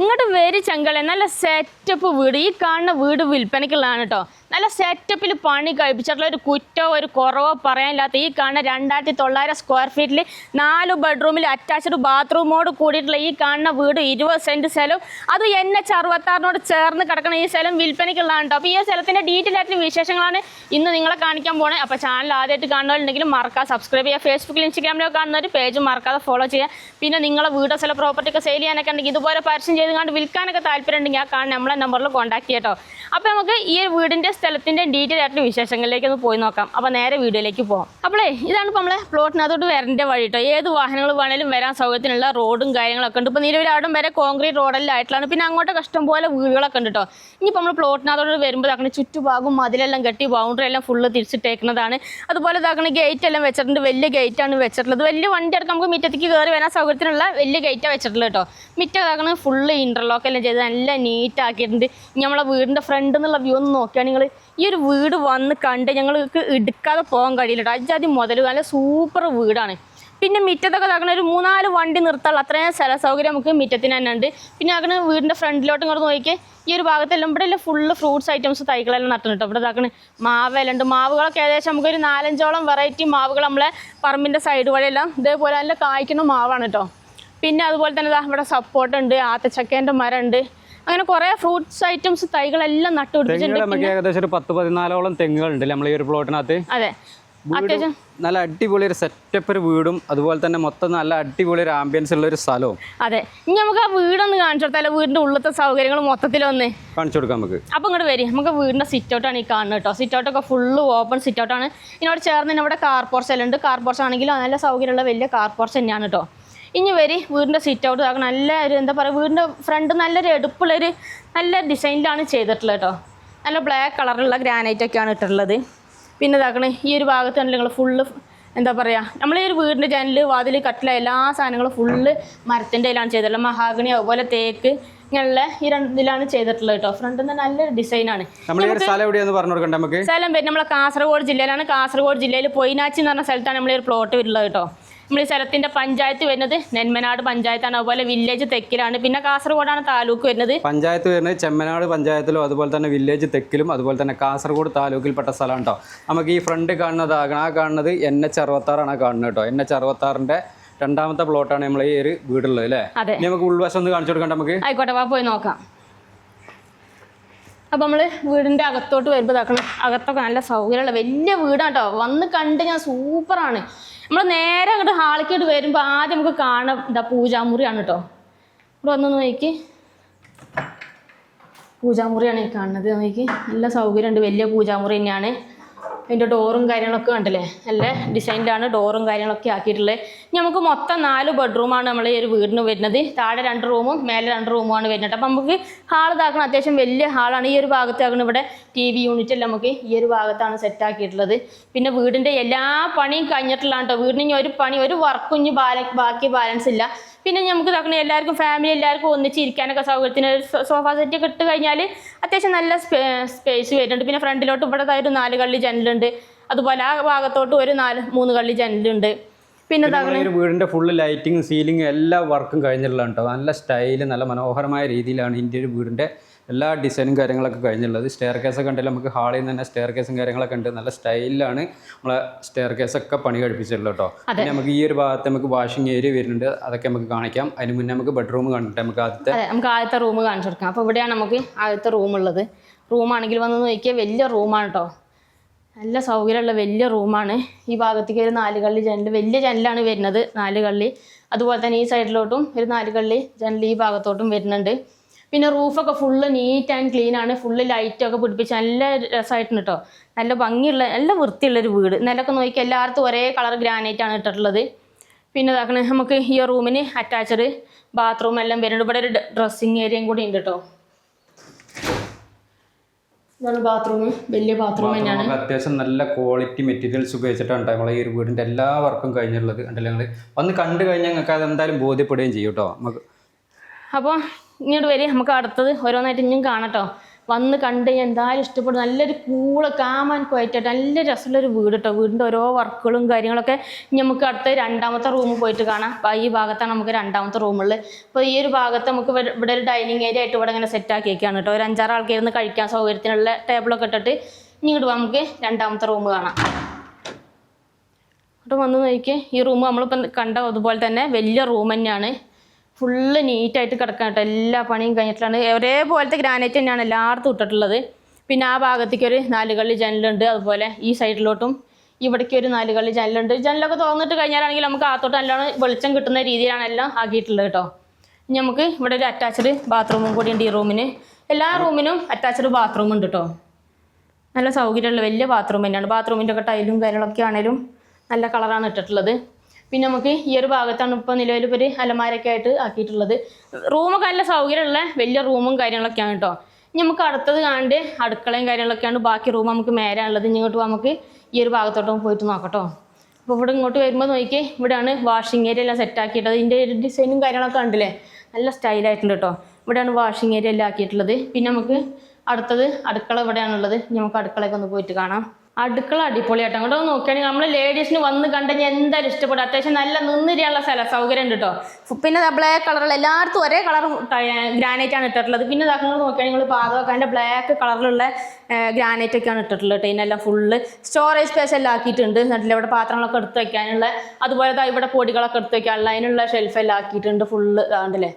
ഇങ്ങോട്ട് വരി ചെങ്കളെ നല്ല സെറ്റപ്പ് വീട്. ഈ കാണുന്ന വീട് വിൽപ്പനയ്ക്കുള്ളതാണ് കേട്ടോ. നല്ല സെറ്റപ്പിൽ പണി കഴിപ്പിച്ചിട്ടുള്ള ഒരു കുറ്റോ ഒരു കുറവോ പറയാനില്ലാത്ത ഈ കാണുന്ന 2900 സ്ക്വയർ ഫീറ്റിൽ 4 ബെഡ്റൂമിൽ അറ്റാച്ച്ഡ് ബാത്റൂമോട് കൂടിയിട്ടുള്ള ഈ കാണുന്ന വീട് 20 സെൻറ്റ് സ്ഥലം, അത് NH66 ചേർന്ന് കിടക്കുന്ന ഈ സ്ഥലം വിൽപ്പനയ്ക്കുള്ളതാണ് കേട്ടോ. അപ്പോൾ ഈ സ്ഥലത്തിൻ്റെ ഡീറ്റെയിൽ ആയിട്ടുള്ള വിശേഷങ്ങളാണ് ഇന്ന് നിങ്ങളെ കാണിക്കാൻ പോകുന്നത്. അപ്പോൾ ചാനൽ ആദ്യമായിട്ട് കാണുന്നവരുണ്ടെങ്കിലും മറക്കാതെ സബ്സ്ക്രൈബ് ചെയ്യുക. ഫേസ്ബുക്കിൽ ഇൻസ്റ്റാഗ്രാമിലൊക്കെ കാണുന്ന ഒരു പേജ് മറക്കാതെ ഫോളോ ചെയ്യുക. പിന്നെ നിങ്ങളെ വീടോ സ്ഥല പ്രോപ്പർട്ടി ഒക്കെ സെയിൽ ചെയ്യാനൊക്കെ ഉണ്ടെങ്കിൽ ഇതുപോലെ പരസ്യം ചെയ്ത് കണ്ട് വിൽക്കാനൊക്കെ താല്പര്യം ഉണ്ടെങ്കിൽ ആ കാണുന്ന നമ്മളെ നമ്പറിൽ കോൺടാക്ട് ചെയ്യാം കേട്ടോ. അപ്പോൾ നമുക്ക് ഈ വീടിൻ്റെ സ്ഥലത്തിൻ്റെ ഡീറ്റെയിൽ ആയിട്ടുള്ള വിശേഷങ്ങളിലേക്ക് ഒന്ന് പോയി നോക്കാം. അപ്പോൾ നേരെ വീഡിയോയിലേക്ക് പോകാം. അപ്പോളേ ഇതാണ് ഇപ്പോൾ നമ്മളെ പ്ലോട്ടിനകത്തോട്ട് വരേണ്ട വഴി കേട്ടോ. ഏത് വാഹനങ്ങൾ വേണേലും വരാൻ സൗകര്യത്തിനുള്ള റോഡും കാര്യങ്ങളൊക്കെ ഉണ്ട്. ഇപ്പോൾ നിലവിൽ അവിടം വരെ കോൺക്രീറ്റ് റോഡെല്ലായിട്ടുള്ളതാണ്. പിന്നെ അങ്ങോട്ടൊക്കെ ഇഷ്ടംപോലെ വീടുകളൊക്കെ ഉണ്ട് കേട്ടോ. ഇനിയിപ്പോൾ നമ്മൾ പ്ലോട്ടിനകത്തോട്ട് വരുമ്പോൾ അങ്ങനെ ചുറ്റുഭാഗം മതിലെല്ലാം കെട്ടി ബൗണ്ടറി എല്ലാം ഫുള്ള് തിരിച്ചിട്ടേക്കുന്നതാണ്. അതുപോലെ ഇതാക്കണ ഗേറ്റ് എല്ലാം വെച്ചിട്ടുണ്ട്. വലിയ ഗേറ്റാണ് വെച്ചിട്ടുള്ളത്. വലിയ വണ്ടി അടക്കം നമുക്ക് മുറ്റത്തേക്ക് കയറി വരാൻ സൗകര്യത്തിനുള്ള വലിയ ഗേറ്റാണ് വെച്ചിട്ടുള്ളത് കേട്ടോ. മുറ്റം ഇതാക്കണ ഫുള്ള് ഇൻ്റർലോക്ക് എല്ലാം ചെയ്ത് നല്ല നീറ്റ് ആക്കിയിട്ടുണ്ട്. ഇനി നമ്മളെ വീടിൻ്റെ ഫ്രണ്ട് എന്നുള്ള വ്യൂ ഒന്ന് നോക്കിയാൽ നിങ്ങൾ ഈ ഒരു വീട് വന്ന് കണ്ട് ഞങ്ങൾക്ക് എടുക്കാതെ പോകാൻ കഴിയില്ല കേട്ടോ. അജാതി മുതൽ നല്ല സൂപ്പർ വീടാണ്. പിന്നെ മുറ്റത്തൊക്കെ ഇതാക്കണ ഒരു 3-4 വണ്ടി നിർത്താനുള്ള അത്രയും സ്ഥല സൗകര്യം നമുക്ക് മുറ്റത്തിന് തന്നെ ഉണ്ട്. പിന്നെ അങ്ങനെ വീടിൻ്റെ ഫ്രണ്ടിലോട്ട് ഇങ്ങോട്ട് നോക്കിയാൽ ഈ ഒരു ഭാഗത്തെല്ലാം ഇവിടെ എല്ലാം ഫുള്ള് ഫ്രൂട്ട്സ് ഐറ്റംസ് തൈകളെല്ലാം നട്ടുന്നുണ്ട്. ഇവിടെ ഇതാക്കണ മാവെല്ലാം ഉണ്ട്. മാവുകളൊക്കെ ഏകദേശം നമുക്കൊരു 4-5ഓളം വെറൈറ്റി മാവുകൾ നമ്മളെ പറമ്പിൻ്റെ സൈഡ് വഴിയെല്ലാം ഇതേപോലെ നല്ല കായ്ക്കുന്ന മാവാണ് കേട്ടോ. പിന്നെ അതുപോലെ തന്നെ ഇവിടെ സപ്പോർട്ട് ഉണ്ട്, ആത്തച്ചക്കേൻ്റെ മരം ഉണ്ട്. അങ്ങനെ കുറേ ഫ്രൂട്ട്സ് ഐറ്റംസ് തൈകളെല്ലാം നട്ടുപിടിപ്പിച്ചിട്ടുണ്ട്. ഏകദേശം ഒരു 10-14ഓളം തെങ്ങുകളുണ്ട് നമ്മൾ ഈ ഒരു പ്ലോട്ടിനകത്ത്. അതെ, അത്യാവശ്യം നല്ല അടിപൊളി ഒരു സെറ്റപ്പ് ഒരു വീടും അതുപോലെ തന്നെ മൊത്തം നല്ല അടിപൊളി ഒരു ആംബിയൻസ് ഉള്ള ഒരു സ്ഥലവും. അതെ, ഇനി നമുക്ക് ആ വീടൊന്ന് കാണിച്ചു കൊടുത്താലോ? വീടിന്റെ ഉള്ളത്തെ സൗകര്യങ്ങൾ മൊത്തത്തിലൊന്ന് കാണിച്ചു കൊടുക്കാം നമുക്ക്. അപ്പോൾ ഇങ്ങോട്ട് വരും. നമുക്ക് വീടിന്റെ സിറ്റ് ഔട്ടാണ് ഈ കാണുന്നത് കേട്ടോ. സിറ്റ് ഔട്ടൊക്കെ ഫുള്ള് ഓപ്പൺ സിറ്റ് ഔട്ടാണ്. ഇതിനോട് ചേർന്ന് തന്നെ ഇവിടെ കാർ പോർച്ച് എല്ലാം ഉണ്ട്. കാർ പോർച്ച് ആണെങ്കിലും നല്ല സൗകര്യമുള്ള വലിയ കാർ പോർച്ച് തന്നെയാണ് കേട്ടോ. ഇനി വരി വീടിൻ്റെ സിറ്റ് ഔട്ട് ആക്കണം. നല്ല ഒരു എന്താ പറയുക, വീടിൻ്റെ ഫ്രണ്ട് നല്ലൊരു എടുപ്പുള്ളൊരു നല്ല ഡിസൈനിലാണ് ചെയ്തിട്ടുള്ളത് കേട്ടോ. നല്ല ബ്ലാക്ക് കളറുള്ള ഗ്രാനൈറ്റ് ഒക്കെയാണ് ഇട്ടിട്ടുള്ളത്. പിന്നെ ഇതാക്കണേ ഈ ഒരു ഭാഗത്താണ് നിങ്ങൾ ഫുള്ള് എന്താ പറയുക, നമ്മൾ ഈ ഒരു വീടിൻ്റെ ജനൽ വാതിൽ കട്ടില എല്ലാ സാധനങ്ങളും ഫുള്ള് മരത്തിൻ്റെ ഇതിലാണ് ചെയ്തിട്ടുള്ളത്. മഹാഗണി അതുപോലെ തേക്ക് ഇങ്ങനെയുള്ള ഈ ഇതിലാണ് ചെയ്തിട്ടുള്ളത് കേട്ടോ. ഫ്രണ്ടിൽ നിന്ന് നല്ലൊരു ഡിസൈനാണ്. സ്ഥലം പേര് നമ്മളെ കാസർഗോഡ് ജില്ലയിലാണ്. കാസർഗോഡ് ജില്ലയിൽ പൊയിനാച്ചി എന്ന് പറഞ്ഞ സ്ഥലത്താണ് നമ്മൾ ഈ ഒരു പ്ലോട്ട് വരുന്നത് കേട്ടോ. നമ്മൾ ഈ സ്ഥലത്തിൻ്റെ പഞ്ചായത്ത് വരുന്നത് നെന്മനാട് പഞ്ചായത്താണ്. അതുപോലെ വില്ലേജ് തെക്കിലാണ്. പിന്നെ കാസർഗോഡാണ് താലൂക്ക് വരുന്നത്. പഞ്ചായത്ത് വരുന്നത് ചെമ്മനാട് പഞ്ചായത്തിലും അതുപോലെ തന്നെ വില്ലേജ് തെക്കിലും അതുപോലെ തന്നെ കാസർഗോഡ് താലൂക്കിൽപ്പെട്ട സ്ഥലമാണ് കേട്ടോ. നമുക്ക് ഈ ഫ്രണ്ട് കാണുന്നതാകണം, ആ കാണുന്നത് NH66 കാണുന്നത് കേട്ടോ. NH66 രണ്ടാമത്തെ പ്ലോട്ടാണ് നമ്മൾ ഈ ഒരു വീടുള്ളത് അല്ലേ? ഇനി നമുക്ക് ഉൾവശം ഒന്ന് കാണിച്ചു കൊടുക്കണ്ട നമുക്ക്? ആയിക്കോട്ടെ, വാ പോയി നോക്കാം. അപ്പം നമ്മൾ വീടിൻ്റെ അകത്തോട്ട് വരുമ്പോൾ ഇതാക്കണം. അകത്തൊക്കെ നല്ല സൗകര്യമുള്ള വലിയ വീടാണ് കേട്ടോ. വന്ന് കണ്ട് ഞാൻ സൂപ്പറാണ്. നമ്മൾ നേരെ അങ്ങോട്ട് ഹാളിക്കോട്ട് വരുമ്പോൾ ആദ്യം നമുക്ക് കാണാം എന്താ പൂജാമുറിയാണ് കേട്ടോ. ഇവിടെ വന്ന് നോക്കി, പൂജാമുറിയാണ് ഈ കാണുന്നത്. നോക്കി നല്ല സൗകര്യമുണ്ട്. വലിയ പൂജാമുറി തന്നെയാണ്. അതിൻ്റെ ഡോറും കാര്യങ്ങളൊക്കെ കണ്ടില്ലേ, നല്ല ഡിസൈനിലാണ് ഡോറും കാര്യങ്ങളൊക്കെ ആക്കിയിട്ടുള്ളത്. ഇനി നമുക്ക് മൊത്തം 4 ബെഡ്റൂമാണ് നമ്മൾ ഈ ഒരു വീടിന് വരുന്നത്. താഴെ 2 റൂമും മേലെ 2 റൂമുമാണ് വരുന്നത്. അപ്പം നമുക്ക് ഹാൾ ഇതാക്കണം. അത്യാവശ്യം വലിയ ഹാളാണ്. ഈ ഒരു ഭാഗത്താക്കണം ഇവിടെ TV യൂണിറ്റ് എല്ലാം നമുക്ക് ഈ ഒരു ഭാഗത്താണ് സെറ്റാക്കിയിട്ടുള്ളത്. പിന്നെ വീടിൻ്റെ എല്ലാ പണിയും കഴിഞ്ഞിട്ടുള്ളതാണ് കേട്ടോ. വീടിന് ഇനി ഒരു പണി ഒരു വർക്കും ഇനി ബാക്കി ബാലൻസ് ഇല്ല. പിന്നെ നമുക്ക് ഇതാക്കണം എല്ലാവർക്കും ഫാമിലി എല്ലാവർക്കും ഒന്നിച്ചിരിക്കാനൊക്കെ സൗകര്യത്തിന് ഒരു സോഫ സെറ്റ് ഒക്കെ ഇട്ട് കഴിഞ്ഞാൽ അത്യാവശ്യം നല്ല സ്പേസ് വരുന്നുണ്ട്. പിന്നെ ഫ്രണ്ടിലോട്ട് ഇവിടെ ഒരു 4 കള്ളി ജനലുണ്ട്. അതുപോലെ ആ ഭാഗത്തോട്ട് ഒരു 3 കള്ളി ജനലുണ്ട്. പിന്നെ വീടിന്റെ ഫുള്ള് ലൈറ്റിങ് സീലിംഗ് എല്ലാ വർക്കും കഴിഞ്ഞിട്ടുള്ളതാണ് കേട്ടോ. നല്ല സ്റ്റൈല് നല്ല മനോഹരമായ രീതിയിലാണ് ഇതിൻ്റെ ഒരു വീടിൻ്റെ എല്ലാ ഡിസൈനും കാര്യങ്ങളൊക്കെ കഴിഞ്ഞുള്ളത്. സ്റ്റെയർ കേസൊക്കെ ഉണ്ടല്ലോ, നമുക്ക് ഹാളിൽ നിന്ന് തന്നെ സ്റ്റെയർ കേസും കാര്യങ്ങളൊക്കെ ഉണ്ട്. നല്ല സ്റ്റൈലിലാണ് നമ്മളെ സ്റ്റെയർ കേസൊക്കെ പണി കഴിപ്പിച്ചിട്ടുള്ളത് കേട്ടോ. പിന്നെ നമുക്ക് ഈ ഒരു ഭാഗത്ത് നമുക്ക് വാഷിംഗ് ഏരിയ വരുന്നുണ്ട്. അതൊക്കെ നമുക്ക് കാണിക്കാം. അതിന് മുന്നേ നമുക്ക് ബെഡ്റൂം കണ്ടിട്ട് നമുക്ക് ആദ്യത്തെ റൂം കാണിച്ചു കൊടുക്കാം. അപ്പോൾ ഇവിടെയാണ് നമുക്ക് ആദ്യത്തെ റൂമുള്ളത്. റൂമാണെങ്കിൽ വന്ന് നോക്കിയാൽ വലിയ റൂമാണ് കേട്ടോ. നല്ല സൗകര്യമുള്ള വലിയ റൂമാണ്. ഈ ഭാഗത്തേക്ക് ഒരു 4 കള്ളി ജനൽ, വലിയ ജനലാണ് വരുന്നത് 4 കള്ളി. അതുപോലെ തന്നെ ഈ സൈഡിലോട്ടും ഒരു 4 കള്ളി ജനൽ ഈ ഭാഗത്തോട്ടും വരുന്നുണ്ട്. പിന്നെ റൂഫൊക്കെ ഫുള്ള് നീറ്റ് ആൻഡ് ക്ലീൻ ആണ്. ഫുള്ള് ലൈറ്റൊക്കെ പിടിപ്പിച്ച് നല്ല രസമായിട്ടുണ്ട് കേട്ടോ. നല്ല ഭംഗിയുള്ള നല്ല വൃത്തിയുള്ളൊരു വീട്. നിലൊക്കെ നോക്കിയാൽ എല്ലായിടത്തും ഒരേ കളർ ഗ്രാനൈറ്റ് ആണ് ഇട്ടിട്ടുള്ളത്. പിന്നെ ഇതാക്കണേ നമുക്ക് ഈ റൂമിന് അറ്റാച്ച്ഡ് ബാത്റൂം എല്ലാം വരുന്നുണ്ട്. ഇവിടെ ഒരു ഡ്രസ്സിങ് ഏരിയയും കൂടി ഉണ്ട് കേട്ടോ. ഇതാണ് ബാത്റൂം. വലിയ ബാത്റൂം തന്നെയാണ്. അത്യാവശ്യം നല്ല ക്വാളിറ്റി മെറ്റീരിയൽസ് ഉപയോഗിച്ചിട്ടാണ് നമ്മളെ ഈ ഒരു വീടിൻ്റെ എല്ലാ വർക്കും കഴിഞ്ഞിട്ടുള്ളത്. ഉണ്ടല്ലോ, ഞങ്ങൾ വന്ന് കണ്ടു കഴിഞ്ഞാൽ ഞങ്ങൾക്ക് അതെന്തായാലും ബോധ്യപ്പെടുകയും ചെയ്യും കേട്ടോ നമുക്ക്. അപ്പോൾ ഇങ്ങോട്ട് വരി, നമുക്ക് അടുത്തത് ഓരോന്നായിട്ട് ഇനിയും കാണട്ടോ. വന്ന് കണ്ട് കഴിഞ്ഞാൽ എന്തായാലും ഇഷ്ടപ്പെടും. നല്ലൊരു കൂള് കാമാൻ ക്വയറ്റായിട്ട് നല്ല രസമുള്ളൊരു വീട് കേട്ടോ. വീടിൻ്റെ ഓരോ വർക്കുകളും കാര്യങ്ങളൊക്കെ നമുക്ക് അടുത്ത രണ്ടാമത്തെ റൂം പോയിട്ട് കാണാം. അപ്പോൾ ഈ ഭാഗത്താണ് നമുക്ക് രണ്ടാമത്തെ റൂമുള്ളത്. അപ്പോൾ ഈ ഒരു ഭാഗത്ത് നമുക്ക് ഇവിടെ ഒരു ഡൈനിങ് ഏരിയ ആയിട്ട് ഇവിടെ ഇങ്ങനെ സെറ്റാക്കി വെക്കുകയാണ് കേട്ടോ. ഒരു 5-6 ആൾക്കാരുന്ന് കഴിക്കാൻ സൗകര്യത്തിനുള്ള ടേബിളൊക്കെ ഇട്ടിട്ട് ഇങ്ങോട്ട് നമുക്ക് രണ്ടാമത്തെ റൂം കാണാം. അവിടെ വന്ന് നോക്കി ഈ റൂം നമ്മളിപ്പം കണ്ട അതുപോലെ തന്നെ വലിയ റൂം തന്നെയാണ്. ഫുള്ള് നീറ്റായിട്ട് കിടക്കാൻ കേട്ടോ. എല്ലാ പണിയും കഴിഞ്ഞിട്ടാണ്. ഒരേപോലത്തെ ഗ്രാനൈറ്റ് തന്നെയാണ് എല്ലായിടത്തും ഇട്ടിട്ടുള്ളത്. പിന്നെ ആ ഭാഗത്തേക്ക് ഒരു 4 കള്ളി ജനലുണ്ട്. അതുപോലെ ഈ സൈഡിലോട്ടും ഇവിടേക്ക് ഒരു 4 കള്ളി ജനലുണ്ട്. ജനലൊക്കെ തുറന്നിട്ട് കഴിഞ്ഞാലാണെങ്കിൽ നമുക്ക് അകത്തോട്ട് നല്ലോണം വെളിച്ചം കിട്ടുന്ന രീതിയിലാണ് എല്ലാം ആക്കിയിട്ടുള്ളത് കേട്ടോ. ഇനി നമുക്ക് ഇവിടെ ഒരു അറ്റാച്ച്ഡ് ബാത്റൂമും കൂടി ഉണ്ട് ഈ റൂമിന്. എല്ലാ റൂമിനും അറ്റാച്ച്ഡ് ബാത്റൂം ഉണ്ട് കേട്ടോ. നല്ല സൗകര്യമുള്ള വലിയ ബാത്റൂം തന്നെയാണ്. ബാത്റൂമിൻ്റെ ഒക്കെ ടൈലും കാര്യങ്ങളൊക്കെ ആണെങ്കിലും നല്ല കളറാണ് ഇട്ടിട്ടുള്ളത്. പിന്നെ നമുക്ക് ഈ ഒരു ഭാഗത്താണ് ഇപ്പോൾ നിലവിൽ ഒരു അലമാരൊക്കെ ആയിട്ട് ആക്കിയിട്ടുള്ളത്. റൂമൊക്കെ നല്ല സൗകര്യമുള്ള വലിയ റൂമും കാര്യങ്ങളൊക്കെയാണ് കേട്ടോ. ഇനി നമുക്ക് അടുത്തത് കാണേണ്ട അടുക്കളയും കാര്യങ്ങളൊക്കെയാണ്. ബാക്കി റൂം നമുക്ക് മേലാണുള്ളത്. ഇങ്ങോട്ട് നമുക്ക് ഈ ഒരു ഭാഗത്തോട്ട് പോയിട്ട് നോക്കട്ടോ. അപ്പോൾ ഇവിടെ ഇങ്ങോട്ട് വരുമ്പോൾ നോക്കി ഇവിടെയാണ് വാഷിംഗ് ഏരിയ എല്ലാം സെറ്റാക്കിയിട്ടത്. ഇതിൻ്റെ ഒരു ഡിസൈനും കാര്യങ്ങളൊക്കെ ഉണ്ടല്ലേ, നല്ല സ്റ്റൈലായിട്ടുണ്ട് കേട്ടോ. ഇവിടെയാണ് വാഷിംഗ് ഏരിയ എല്ലാം ആക്കിയിട്ടുള്ളത്. പിന്നെ നമുക്ക് അടുത്തത് അടുക്കള ഇവിടെയാണുള്ളത്. ഇനി നമുക്ക് അടുക്കളയൊക്കെ ഒന്ന് പോയിട്ട് കാണാം. അടുക്കള അടിപൊളിയായിട്ട് അങ്ങോട്ട് നോക്കുകയാണെങ്കിൽ നമ്മൾ ലേഡീസിന് വന്ന് കണ്ടുകഴിഞ്ഞാൽ എന്തായാലും ഇഷ്ടപ്പെടും. അത്യാവശ്യം നല്ല നിന്നിരിയാനുള്ള സൗകര്യം ഉണ്ട് കേട്ടോ. പിന്നെ ബ്ലാക്ക് കളറുള്ള എല്ലായിടത്തും ഒരേ കളർ ഗ്രാനൈറ്റാണ് ഇട്ടിട്ടുള്ളത്. പിന്നെ നിങ്ങൾ നോക്കുകയാണെങ്കിൽ നിങ്ങൾ പാതമൊക്കെ അതിൻ്റെ ബ്ലാക്ക് കളറിലുള്ള ഗ്രാനൈറ്റൊക്കെയാണ് ഇട്ടിട്ടുള്ളത് കേട്ടോ. ഇതിനെല്ലാം ഫുള്ള് സ്റ്റോറേജ് സ്പേസ് എല്ലാം ആക്കിയിട്ടുണ്ട്. എന്നിട്ടില്ല ഇവിടെ പാത്രങ്ങളൊക്കെ എടുത്ത് വയ്ക്കാനുള്ള, അതുപോലെ ഇവിടെ പൊടികളൊക്കെ എടുത്ത് വയ്ക്കാനുള്ള അതിനുള്ള ഷെൽഫെല്ലാം ആക്കിയിട്ടുണ്ട് ഫുള്ള് ഇതാണ്ടല്ലേ.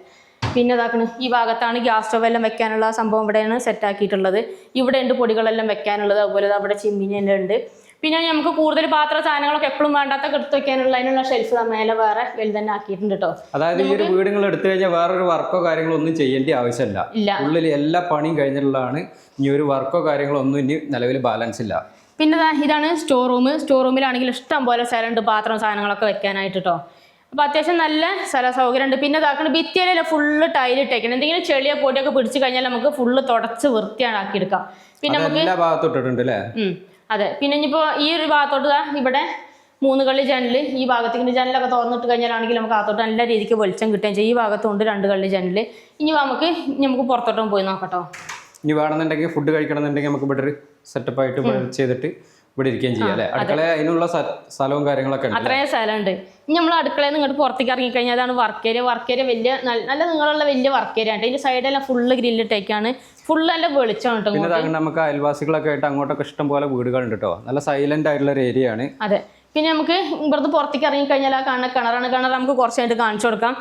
പിന്നെ ഇതാക്കണം ഈ ഭാഗത്താണ് ഗ്യാസ് സ്റ്റവ് എല്ലാം വെക്കാനുള്ള സംഭവം ഇവിടെയാണ് സെറ്റാക്കിയിട്ടുള്ളത്. ഇവിടെ ഉണ്ട് പൊടികളെല്ലാം വെക്കാനുള്ളത്. അതുപോലെ അവിടെ ചിമ്മിനി എല്ലാം ഉണ്ട്. പിന്നെ നമുക്ക് കൂടുതൽ പാത്ര സാധനങ്ങളൊക്കെ എപ്പോഴും വേണ്ടാത്തൊക്കെ എടുത്ത് വെക്കാനുള്ള അതിനുള്ള ഷെൽഫ് മേലെ വേറെ വലുതന്നെ ആക്കിയിട്ടുണ്ട് കേട്ടോ. അതായത് ഈ ഒരു വീട് നിങ്ങൾ എടുത്തു കഴിഞ്ഞാൽ വേറൊരു വർക്കോ കാര്യങ്ങളോ ഒന്നും ചെയ്യേണ്ട ആവശ്യമില്ല. ഉള്ളിൽ എല്ലാ പണിയും കഴിഞ്ഞിട്ടുള്ളതാണ്. ഇനി ഒരു വർക്കോ കാര്യങ്ങളോ ഒന്നും ഇനി നിലവിൽ ബാലൻസ് ഇല്ല. പിന്നെ ഇതാണ് സ്റ്റോർ റൂം. സ്റ്റോർ റൂമിലാണെങ്കിൽ ഇഷ്ടം പോലെ സ്ഥലമുണ്ട് പാത്രം സാധനങ്ങളൊക്കെ വെക്കാനായിട്ട് കേട്ടോ. അപ്പോൾ അത്യാവശ്യം നല്ല സ്ഥല സൗകര്യമുണ്ട്. പിന്നെ ഇതാക്കണം ഭിത്തിയിലല്ല ഫുള്ള് ടൈലിട്ടേക്കണം. എന്തെങ്കിലും ചെളിയോ പൊടിയൊക്കെ പിടിച്ച് കഴിഞ്ഞാൽ നമുക്ക് ഫുള്ള് തുടച്ച് വൃത്തിയാക്കിയെടുക്കാം. പിന്നെ നമുക്ക് എല്ലാ ഭാഗത്തോട്ട് ഇട്ടുണ്ട് അല്ലേ? അതെ. പിന്നെ ഇനിയിപ്പോൾ ഈ ഒരു ഭാഗത്തോട്ട് ഇവിടെ 3 കള്ളി ജനൽ, ഈ ഭാഗത്തേക്ക് ജനലൊക്കെ തുറന്നിട്ട് കഴിഞ്ഞാലാണെങ്കിൽ നമുക്ക് അകത്തോട്ട് നല്ല രീതിക്ക് വെളിച്ചം കിട്ടുകയും ചെയ്യും. ഈ ഭാഗത്തുണ്ട് 2 കള്ളി ജനൽ. ഇനി നമുക്ക് പുറത്തോട്ടും പോയി നോക്കട്ടോ. ഇനി വേണമെന്നുണ്ടെങ്കിൽ ഫുഡ് കഴിക്കണമെന്നുണ്ടെങ്കിൽ നമുക്ക് ഇവിടെ ഒരു സെറ്റപ്പായിട്ട് ചെയ്തിട്ട് ഇവിടെ ഇരിക്കുകയും ചെയ്യാം അല്ലേ? അടുക്കള അതിനുള്ള സ്ഥലവും കാര്യങ്ങളൊക്കെ ഉണ്ട്. അത്രയും സ്ഥലമുണ്ട്. ഇനി നമ്മൾ അടുക്കളയിൽ നിന്ന് ഇങ്ങോട്ട് പുറത്തേക്ക് ഇറങ്ങിക്കഴിഞ്ഞാൽ അതാണ് വർക്ക് ഏരിയ. വർക്ക് ഏരിയ വലിയ നല്ല നീളമുള്ള വലിയ വർക്ക് ഏരിയ ആണ്. ഇതിൻ്റെ സൈഡെല്ലാം ഫുള്ള് ഗ്രില്ലിട്ടേക്കാണ്. ഫുള്ള് നല്ല വെളിച്ചമാണ് കേട്ടോ. പിന്നെ നമുക്ക് അയൽവാസികളൊക്കെ ആയിട്ട് അങ്ങോട്ടൊക്കെ ഇഷ്ടം പോലെ വീടുകളുണ്ട് കേട്ടോ. നല്ല സൈലന്റ് ആയിട്ടുള്ള ഒരു ഏരിയ ആണ്. അതെ. പിന്നെ നമുക്ക് ഇവിടുന്ന് പുറത്തേക്ക് ഇറങ്ങിക്കഴിഞ്ഞാൽ ആ കാണുന്ന കിണറാണ്. കിണർ നമുക്ക് കുറച്ചായിട്ട് കാണിച്ചു കൊടുക്കാം.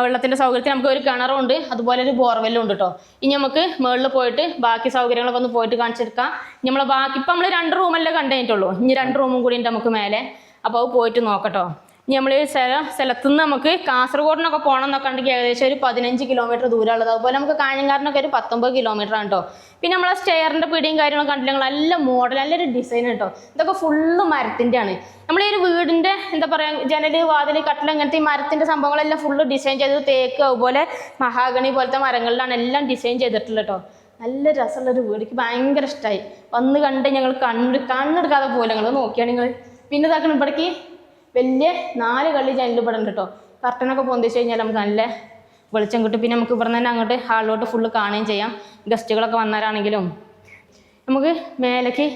വെള്ളത്തിൻ്റെ സൗകര്യത്തിന് നമുക്ക് ഒരു കിണറുണ്ട്, അതുപോലെ ഒരു ബോർവെല്ലും ഉണ്ട് കേട്ടോ. ഇനി നമുക്ക് മുകളിൽ പോയിട്ട് ബാക്കി സൗകര്യങ്ങളൊക്കെ ഒന്ന് പോയിട്ട് കാണിച്ചെടുക്കാം. നമ്മൾ ഇപ്പം നമ്മൾ 2 റൂമല്ലേ കണ്ടുകഴിഞ്ഞിട്ടുള്ളൂ. ഇനി 2 റൂമും കൂടി ഉണ്ട് നമുക്ക് മേലെ. അപ്പോൾ അത് പോയിട്ട് നോക്കട്ടോ. ഇനി നമ്മൾ ഈ സ്ഥലത്തുനിന്ന് നമുക്ക് കാസർഗോഡിനൊക്കെ പോകണം എന്നൊക്കെ ഉണ്ടെങ്കിൽ ഏകദേശം ഒരു 15 കിലോമീറ്റർ ദൂരമുള്ളത്. അതുപോലെ നമുക്ക് കാഞ്ഞങ്ങാടിനൊക്കെ ഒരു 19 കിലോമീറ്റർ ആണ് കേട്ടോ. പിന്നെ നമ്മളെ സ്റ്റെയറിൻ്റെ പിടിയും കാര്യങ്ങളൊക്കെ കണ്ടില്ലെങ്കിൽ നല്ല മോഡൽ, നല്ലൊരു ഡിസൈൻ കേട്ടോ. ഇതൊക്കെ ഫുള്ള് മരത്തിൻ്റെ ആണ്. നമ്മൾ ഈ ഒരു വീടിൻ്റെ എന്താ പറയുക, ജനൽ, വാതിൽ, കട്ടിൽ, അങ്ങനത്തെ ഈ മരത്തിൻ്റെ സംഭവങ്ങളെല്ലാം ഫുള്ള് ഡിസൈൻ ചെയ്തത് തേക്ക് അതുപോലെ മഹാഗണി പോലത്തെ മരങ്ങളിലാണ് എല്ലാം ഡിസൈൻ ചെയ്തിട്ടുള്ളത് കേട്ടോ. നല്ല രസമുള്ളൊരു വീട്. എനിക്ക് ഭയങ്കര ഇഷ്ടമായി. വന്ന് കണ്ട് ഞങ്ങൾ കണ്ണെടുക്കാതെ പോലെ ഞങ്ങൾ നോക്കിയാണ് നിങ്ങൾ. പിന്നെ ഇതാക്കണം ഇവിടേക്ക് വലിയ 4 കള്ളി ജനൽ ഇവിടെ ഉണ്ട് കേട്ടോ. കർട്ടനൊക്കെ പൊന്തിച്ച് കഴിഞ്ഞാൽ നമുക്ക് നല്ല വെളിച്ചം കിട്ടും. പിന്നെ നമുക്ക് ഇവിടെ തന്നെ അങ്ങോട്ട് ഹാളിലോട്ട് ഫുള്ള് കാണുകയും ചെയ്യാം. ഗസ്റ്റുകളൊക്കെ വന്നാലാണെങ്കിലും നമുക്ക് മേലേക്ക്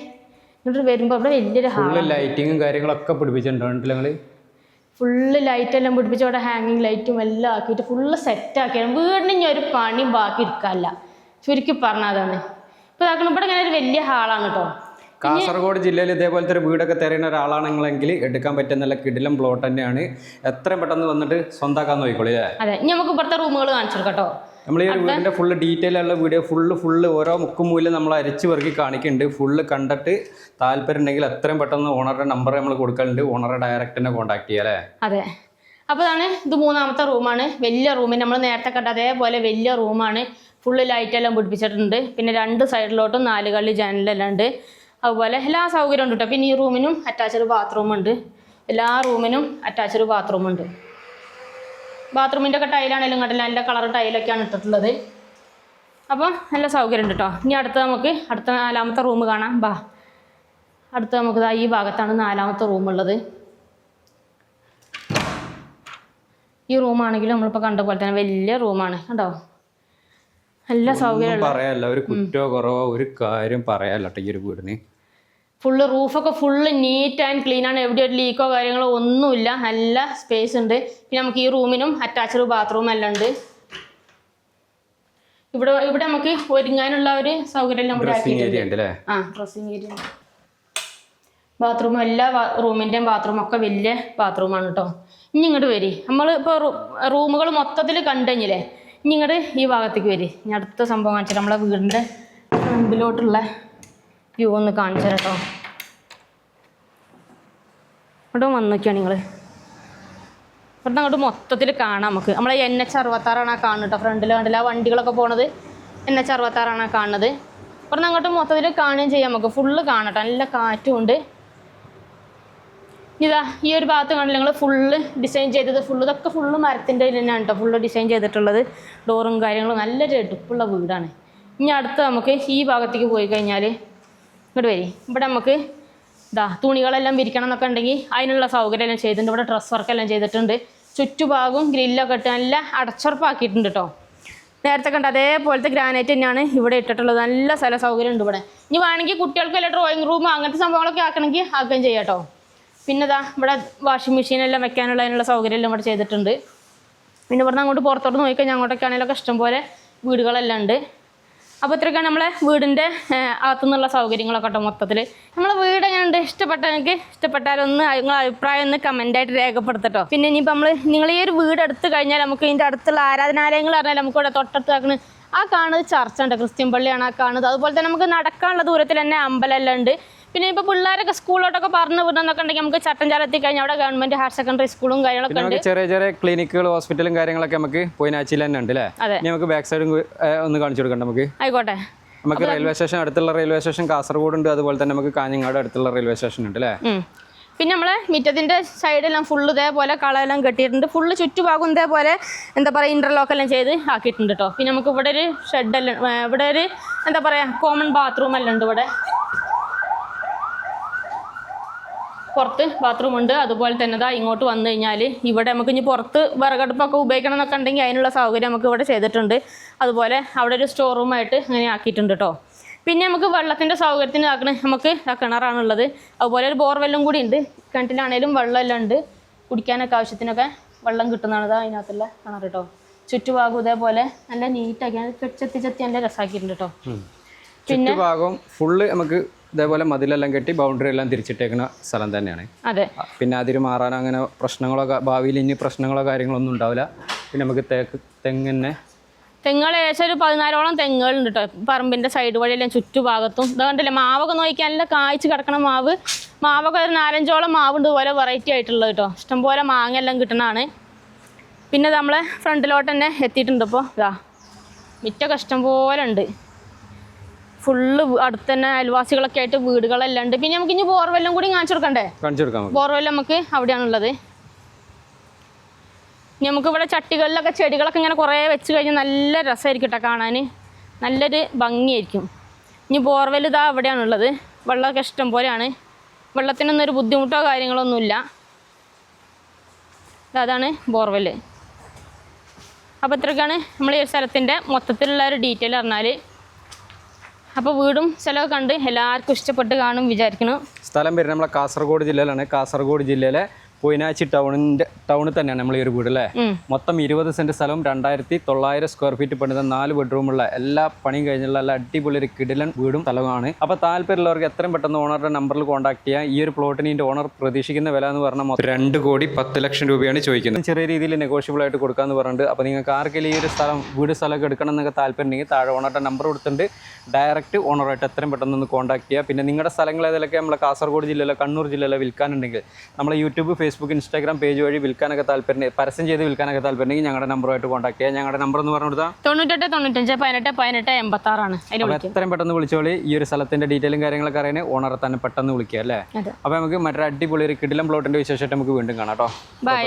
ഇങ്ങോട്ട് വരുമ്പോൾ ഇവിടെ വലിയൊരു ലൈറ്റിങ്ങും കാര്യങ്ങളൊക്കെ പിടിപ്പിച്ചിട്ടുണ്ട്. ഞങ്ങൾ ഫുള്ള് ലൈറ്റെല്ലാം പിടിപ്പിച്ച് അവിടെ ഹാങ്ങിങ് ലൈറ്റും എല്ലാം ആക്കിയിട്ട് ഫുള്ള് സെറ്റാക്കിയാണ്. വീടിന് ഇനി ഒരു പണിയും ബാക്കി എടുക്കാനില്ല. ചുരുക്കി പറഞ്ഞാൽ അതാണ്. ഇപ്പോൾ ഇതാക്കണം ഇവിടെ ഇങ്ങനെ ഒരു വലിയ ഹാളാണ് കേട്ടോ. കാസർഗോഡ് ജില്ലയിൽ ഇതേപോലത്തെ ഒരു വീടൊക്കെ തരുന്ന ഒരാളാണെങ്കിലെങ്കിൽ എടുക്കാൻ പറ്റിയ നല്ല കിടിലം പ്ലോട്ട് തന്നെയാണ്. എത്രയും പെട്ടെന്ന് വന്നിട്ട് സ്വന്തമാക്കാൻ നോക്കിക്കോളൂ. അതെ. ഇനി നമുക്ക് ഇവിടുത്തെ റൂമുകൾ കാണിച്ചു കേട്ടോ. നമ്മൾ ഈ ഒരു വീടിൻ്റെ ഫുള്ള് ഡീറ്റെയിൽ ഉള്ള വീഡിയോ ഫുള്ള് ഓരോ മുക്കും മൂലം നമ്മൾ അരിച്ച് പെറുക്കി കാണിക്കുന്നുണ്ട്. ഫുള്ള് കണ്ടിട്ട് താല്പര്യം ഉണ്ടെങ്കിൽ എത്രയും പെട്ടെന്ന് ഓണറുടെ നമ്പർ നമ്മൾ കൊടുക്കലുണ്ട്. ഓണറെ ഡയറക്റ്റ് തന്നെ കോൺടാക്ട് ചെയ്യാം അല്ലേ? അതെ. അപ്പോൾ ഇത് 3ാമത്തെ റൂമാണ്. വലിയ റൂമിന് നമ്മൾ നേരത്തെ കണ്ട അതേപോലെ വലിയ റൂമാണ്. ഫുള്ള് ലൈറ്റെല്ലാം പിടിപ്പിച്ചിട്ടുണ്ട്. പിന്നെ 2 സൈഡിലോട്ടും 4 കള്ളി ജനലെല്ലാം ഉണ്ട്. അതുപോലെ എല്ലാ സൗകര്യവും ഉണ്ട് കേട്ടോ. പിന്നെ ഈ റൂമിനും അറ്റാച്ച്ഡ് ബാത്റൂം ഉണ്ട്. എല്ലാ റൂമിനും അറ്റാച്ച്ഡ് ബാത്റൂം ഉണ്ട്. ബാത്റൂമിൻ്റെ ഒക്കെ ടൈലാണെങ്കിലും കണ്ടില്ല, നല്ല കളർ ടൈലൊക്കെയാണ് ഇട്ടിട്ടുള്ളത്. അപ്പോൾ നല്ല സൗകര്യം ഉണ്ട് കേട്ടോ. ഇനി നമുക്ക് അടുത്ത 4ാമത്തെ റൂം കാണാം. നമുക്ക് ഈ ഭാഗത്താണ് 4ാമത്തെ റൂമുള്ളത്. ഈ റൂമാണെങ്കിലും നമ്മളിപ്പോൾ കണ്ട പോലെ തന്നെ വലിയ റൂമാണ് കേട്ടോ. നല്ല സൗകര്യം പറയാല്ല, ഒരു കുറ്റോ കുറവോ ഒരു കാര്യം പറയാല്ല ഈ ഒരു വീടിന്. ഫുള്ള് റൂഫൊക്കെ ഫുള്ള് നീറ്റ് ആൻഡ് ക്ലീൻ ആണ്. എവിടെ ഒരു ലീക്കോ കാര്യങ്ങളോ ഒന്നുമില്ല. നല്ല സ്പേസ് ഉണ്ട്. പിന്നെ നമുക്ക് ഈ റൂമിനും അറ്റാച്ച്ഡ് ബാത്റൂം എല്ലാം ഉണ്ട്. ഇവിടെ നമുക്ക് ഒരുങ്ങാനുള്ള ഒരു സൗകര്യം നമ്മുടെ ഡ്രസ്സിംഗ് ഏരിയ ഉണ്ട് അല്ലേ? ആ, ഡ്രസ്സിംഗ് ഏരിയ ഉണ്ട്. ബാത്റൂം എല്ലാ റൂമിൻ്റെയും ബാത്റൂം ഒക്കെ വലിയ ബാത്റൂമാണ് കേട്ടോ. ഇനി ഇങ്ങോട്ട് വരി. നമ്മൾ ഇപ്പോൾ റൂമുകൾ മൊത്തത്തിൽ കണ്ടു കഴിഞ്ഞില്ലേ, ഇനി ഇങ്ങോട്ട് ഈ ഭാഗത്തേക്ക് വരി. ഇനി അടുത്ത സംഭവം കാണിച്ചിട്ട് നമ്മളെ വീടിൻ്റെ ഫ്രണ്ടിലോട്ടുള്ള വ്യൂ ഒന്ന് കാണിച്ചു തരാം കേട്ടോ. ഇവിടെ വന്ന് നോക്കിയാണ് നിങ്ങൾ. ഇവിടുന്ന് അങ്ങോട്ട് മൊത്തത്തിൽ കാണാം നമുക്ക്. നമ്മളെ NH66 ആ കാണുന്നത് കേട്ടോ. ഫ്രണ്ടിൽ കണ്ടില്ല ആ വണ്ടികളൊക്കെ പോണത് NH66 ആ കാണുന്നത്. ഇവിടുന്ന് അങ്ങോട്ട് മൊത്തത്തിൽ കാണുകയും ചെയ്യാം നമുക്ക്. ഫുള്ള് കാണട്ടോ, നല്ല കാറ്റും ഉണ്ട്. ഇതാ ഈ ഒരു ഭാഗത്ത് കണ്ടില്ല നിങ്ങൾ, ഫുള്ള് ഡിസൈൻ ചെയ്തത് ഇതൊക്കെ ഫുള്ള് മരത്തിൻ്റെ തന്നെയാണ് കേട്ടോ. ഫുള്ള് ഡിസൈൻ ചെയ്തിട്ടുള്ളത്. ഡോറും കാര്യങ്ങളും നല്ലൊരു എടുപ്പുള്ള വീടാണ്. ഇനി അടുത്ത് നമുക്ക് ഈ ഭാഗത്തേക്ക് പോയി കഴിഞ്ഞാൽ ഇങ്ങോട്ട് വരി. ഇവിടെ നമുക്ക് തുണികളെല്ലാം വിരിക്കണം എന്നൊക്കെ ഉണ്ടെങ്കിൽ അതിനുള്ള സൗകര്യം എല്ലാം ചെയ്തിട്ടുണ്ട്. ഇവിടെ ഡ്രസ് വർക്കെല്ലാം ചെയ്തിട്ടുണ്ട്. ചുറ്റുഭാഗവും ഗ്രില്ലൊക്കെ ഇട്ട് നല്ല അടച്ചുറപ്പാക്കിയിട്ടുണ്ട് കേട്ടോ. നേരത്തെ കണ്ട അതേപോലത്തെ ഗ്രാനൈറ്റ് തന്നെയാണ് ഇവിടെ ഇട്ടിട്ടുള്ളത്. നല്ല സ്ഥല സൗകര്യം ഉണ്ട് ഇവിടെ. ഇനി വേണമെങ്കിൽ കുട്ടികൾക്ക് വല്ല ഡ്രോയിങ് റൂം അങ്ങനത്തെ സംഭവങ്ങളൊക്കെ ആക്കണമെങ്കിൽ ആക്കുകയും ചെയ്യാം കേട്ടോ. പിന്നെ ഇവിടെ വാഷിംഗ് മെഷീനെല്ലാം വെക്കാനുള്ള അതിനുള്ള സൗകര്യം എല്ലാം ഇവിടെ ചെയ്തിട്ടുണ്ട്. പിന്നെ ഇവിടുന്ന് അങ്ങോട്ട് പുറത്തോട്ട് നോക്കിക്കഴിഞ്ഞാൽ അങ്ങോട്ടൊക്കെ ആണെങ്കിലൊക്കെ ഇഷ്ടംപോലെ വീടുകളെല്ലാം ഉണ്ട്. അപ്പോൾ ഇത്രയൊക്കെയാണ് നമ്മളെ വീടിൻ്റെ അകത്തുനിന്നുള്ള സൗകര്യങ്ങളൊക്കെ കേട്ടോ. മൊത്തത്തിൽ നമ്മളെ വീട് എങ്ങനെയുണ്ട്, ഇഷ്ടപ്പെട്ടാലൊന്ന് നിങ്ങളെ അഭിപ്രായം ഒന്ന് കമൻറ്റായിട്ട് രേഖപ്പെടുത്തട്ടോ. പിന്നെ ഇനിയിപ്പോൾ നിങ്ങൾ ഈ ഒരു വീട് എടുത്തു കഴിഞ്ഞാൽ നമുക്ക് ഇതിൻ്റെ അടുത്തുള്ള ആരാധനാലയങ്ങൾ പറഞ്ഞാൽ നമുക്ക് ഇവിടെ തൊട്ടടുത്ത് ആക്കണ് ആ കാണുന്നത് ചർച്ച ഉണ്ട്, ക്രിസ്ത്യൻ പള്ളിയാണ് ആ കാണുന്നത്. അതുപോലെ തന്നെ നമുക്ക് നടക്കാനുള്ള ദൂരത്തിൽ തന്നെ അമ്പലമെല്ലാം ഉണ്ട്. പിന്നെ ഇപ്പോൾ പിള്ളേരൊക്കെ സ്കൂളിലോട്ടൊക്കെ പറഞ്ഞു വിടണമെന്നൊക്കെ ഉണ്ടെങ്കിൽ നമുക്ക് ചട്ടഞ്ചാല എത്തിക്കഴിഞ്ഞാൽ അവിടെ ഗവൺമെന്റ് ഹയർ സെക്കൻഡറി സ്കൂളും കാര്യങ്ങളൊക്കെ ഉണ്ട്. ചെറിയ ചെറിയ ക്ലിനിക്കുകൾ ഹോസ്പിറ്റലും കാര്യങ്ങളൊക്കെ നമുക്ക് പോയിനാച്ചിൽ തന്നെ ഉണ്ട് അല്ലേ? നമുക്ക് ബാക്ക് സൈഡും ഒന്ന് കാണിച്ചു കൊടുക്കാം. നമുക്ക് ആയിക്കോട്ടെ. നമുക്ക് റെയിൽവേ സ്റ്റേഷൻ അടുത്തുള്ള റെയിൽവേ സ്റ്റേഷൻ കാസർഗോഡ് ഉണ്ട്. അതുപോലെ തന്നെ നമുക്ക് കാഞ്ഞങ്ങാട് അടുത്തുള്ള റെയിൽവേ സ്റ്റേഷൻ ഉണ്ട് അല്ലേ? പിന്നെ നമ്മളെ മുറ്റത്തിൻ്റെ സൈഡെല്ലാം ഫുള്ള് ഇതേപോലെ കളയെല്ലാം കെട്ടിയിട്ടുണ്ട്. ഫുള്ള് ചുറ്റുഭാഗം ഇതേപോലെ എന്താ പറയുക ഇൻ്റർലോക്കെല്ലാം ചെയ്ത് ആക്കിയിട്ടുണ്ട് കേട്ടോ. പിന്നെ നമുക്ക് ഇവിടെ ഒരു ഷെഡെല്ലാം, ഇവിടെ ഒരു എന്താ പറയുക കോമൺ ബാത്റൂം എല്ലാം ഉണ്ട്. ഇവിടെ പുറത്ത് ബാത്റൂം ഉണ്ട്. അതുപോലെ തന്നെ ഇങ്ങോട്ട് വന്നു കഴിഞ്ഞാൽ ഇവിടെ നമുക്ക് ഇനി പുറത്ത് വിറകടുപ്പൊക്കെ ഉപയോഗിക്കണം എന്നൊക്കെ ഉണ്ടെങ്കിൽ അതിനുള്ള സൗകര്യം നമുക്ക് ഇവിടെ ചെയ്തിട്ടുണ്ട്. അതുപോലെ അവിടെ ഒരു സ്റ്റോർ റൂമായിട്ട് അങ്ങനെ ആക്കിയിട്ടുണ്ട് കേട്ടോ. പിന്നെ നമുക്ക് വെള്ളത്തിൻ്റെ സൗകര്യത്തിന് നമുക്ക് കിണറാണുള്ളത്. അതുപോലെ ഒരു ബോർവെല്ലും കൂടി ഉണ്ട്. കിണറ്റിലാണേലും വെള്ളമെല്ലാം ഉണ്ട്. കുടിക്കാനൊക്കെ ആവശ്യത്തിനൊക്കെ വെള്ളം കിട്ടുന്നതാണ് അതിനകത്തുള്ള കിണർ കേട്ടോ. ചുറ്റുഭാഗം ഇതേപോലെ നല്ല നീറ്റാക്കി ചെത്തി നല്ല രസമാക്കിയിട്ടുണ്ട് കേട്ടോ. പിന്നെ ഭാഗം ഫുള്ള് നമുക്ക് ഇതേപോലെ മതിലെല്ലാം കെട്ടി ബൗണ്ടറി എല്ലാം തിരിച്ചിട്ടേക്കുന്ന സ്ഥലം തന്നെയാണ്. അതെ. പിന്നെ അതിര് മാറാനോ അങ്ങനെ പ്രശ്നങ്ങളോ ഭാവിയിൽ ഇനി പ്രശ്നങ്ങളോ കാര്യങ്ങളൊന്നും ഉണ്ടാവില്ല. പിന്നെ നമുക്ക് തെങ്ങുകൾ ഏകദേശം ഒരു 14ഓളം തെങ്ങുകളുണ്ട് കേട്ടോ. പറമ്പിൻ്റെ സൈഡ് വഴിയെല്ലാം ചുറ്റുഭാഗത്തും ഇത് കണ്ടില്ലേ. മാവൊക്കെ നോക്കിയാൽ നല്ല കായ്ച്ച് കിടക്കണ മാവൊക്കെ ഒരു 4-5ഓളം മാവുണ്ട്. ഇതുപോലെ വെറൈറ്റി ആയിട്ടുള്ളത് കേട്ടോ. ഇഷ്ടംപോലെ മാങ്ങ എല്ലാം കിട്ടണതാണ്. പിന്നെ നമ്മളെ ഫ്രണ്ടിലോട്ട് തന്നെ എത്തിയിട്ടുണ്ട്. ഇപ്പോൾ മിറ്റൊക്കെ ഇഷ്ടംപോലെ ഉണ്ട്. ഫുള്ള് അടുത്ത് തന്നെ അയൽവാസികളൊക്കെ ആയിട്ട് വീടുകളെല്ലാം ഉണ്ട്. പിന്നെ നമുക്ക് ഇനി ബോർവെല്ലും കൂടി കാണിച്ചു കൊടുക്കാം. ബോർവെല്ല് നമുക്ക് അവിടെയാണുള്ളത്. ഇനി നമുക്ക് ഇവിടെ ചട്ടികളിലൊക്കെ ചെടികളൊക്കെ ഇങ്ങനെ കുറേ വെച്ച് കഴിഞ്ഞാൽ നല്ല രസമായിരിക്കും കേട്ടോ കാണാൻ. നല്ലൊരു ഭംഗിയായിരിക്കും. ഇനി ബോർവെല്ല് അവിടെയാണുള്ളത്. വെള്ളമൊക്കെ ഇഷ്ടം പോലെയാണ്. വെള്ളത്തിനൊന്നും ഒരു ബുദ്ധിമുട്ടോ കാര്യങ്ങളൊന്നുമില്ല. അതാണ് ബോർവെല്ല്. അപ്പോൾ ഇത്രയൊക്കെയാണ് നമ്മൾ ഈ സ്ഥലത്തിൻ്റെ മൊത്തത്തിലുള്ള ഒരു ഡീറ്റെയിൽ പറഞ്ഞാൽ. അപ്പോൾ വീടും സ്ഥലമൊക്കെ കണ്ട് എല്ലാവർക്കും ഇഷ്ടപ്പെട്ട് കാണും വിചാരിക്കണം. സ്ഥലം വരുന്നത് നമ്മളെ കാസർഗോഡ് ജില്ലയിലാണ്. കാസർഗോഡ് ജില്ലയിലെ പൊയിനാച്ചി ടൗണിൽ തന്നെയാണ് നമ്മൾ ഈ ഒരു വീട് അല്ലേ? മൊത്തം 20 സെന്റ് സ്ഥലവും 2900 സ്ക്വയർ ഫീറ്റ് പണിത 4 ബെഡ്റൂമുള്ള എല്ലാ പണിയും കഴിഞ്ഞുള്ള നല്ല അടിപൊളി ഒരു കിടിലൻ വീടും സ്ഥലമാണ്. അപ്പോൾ താല്പര്യമുള്ളവർക്ക് എത്രയും പെട്ടെന്ന് ഓണറുടെ നമ്പറിൽ കോൺടാക്ട് ചെയ്യാം. ഈ ഒരു പ്ലോട്ടിന് ഇതിൻ്റെ ഓണർ പ്രതീക്ഷിക്കുന്ന വില എന്ന് പറഞ്ഞാൽ 2,10,00,000 രൂപയാണ് ചോദിക്കുന്നത്. ചെറിയ രീതിയിൽ നെഗോഷ്യബിൾ ആയിട്ട് കൊടുക്കാമെന്ന് പറഞ്ഞിട്ട്. അപ്പോൾ നിങ്ങൾക്ക് ആർക്കെങ്കിലും ഈ ഒരു സ്ഥലമൊക്കെ എടുക്കണം എന്നൊക്കെ താല്പര്യം ഉണ്ടെങ്കിൽ താഴെ ഓണറുടെ നമ്പർ കൊടുത്തിട്ടുണ്ട്. ഡയറക്റ്റ് ഓണറായിട്ട് എത്രയും പെട്ടെന്ന് ഒന്ന് കോൺടാക്ട് ചെയ്യുക. പിന്നെ നിങ്ങളുടെ സ്ഥലങ്ങൾ ഏതൊക്കെ നമ്മളെ കാസർഗോഡ് ജില്ലയിലോ കണ്ണൂർ ജില്ലയിലോ വിൽക്കാനുണ്ടെങ്കിൽ നമ്മളെ യൂട്യൂബ്, ഫേസ്ബുക്ക്, ഇൻസ്റ്റാഗ്രാം പേജ് വഴി വിൽക്കാനൊക്കെ താല്പര്യം, പരസ്യം ചെയ്ത് വിൽക്കാനൊക്കെ താല്പര്യമുണ്ടെങ്കിൽ ഞങ്ങളുടെ നമ്പറുമായിട്ട് കോൺടാക്ട് ചെയ്യുക. ഞങ്ങളുടെ നമ്പർ എന്ന് പറഞ്ഞു കൊടുത്താൽ 98 95 18 18 86 ആണ്. എത്രയും പെട്ടെന്ന് വിളിച്ചോളി. ഈ ഒരു സ്ഥലത്തിന്റെ ഡീറ്റെയിലും കാര്യങ്ങളൊക്കെ അറിയാൻ ഓണറെ തന്നെ പെട്ടെന്ന് വിളിക്കുക അല്ലേ? അപ്പോൾ നമുക്ക് മറ്റൊരു അടിപൊളി ഒരു കിടിലം പ്ലോട്ടിന്റെ വിശേഷമായിട്ട് നമുക്ക് വീണ്ടും കാണാം കേട്ടോ. ബൈ.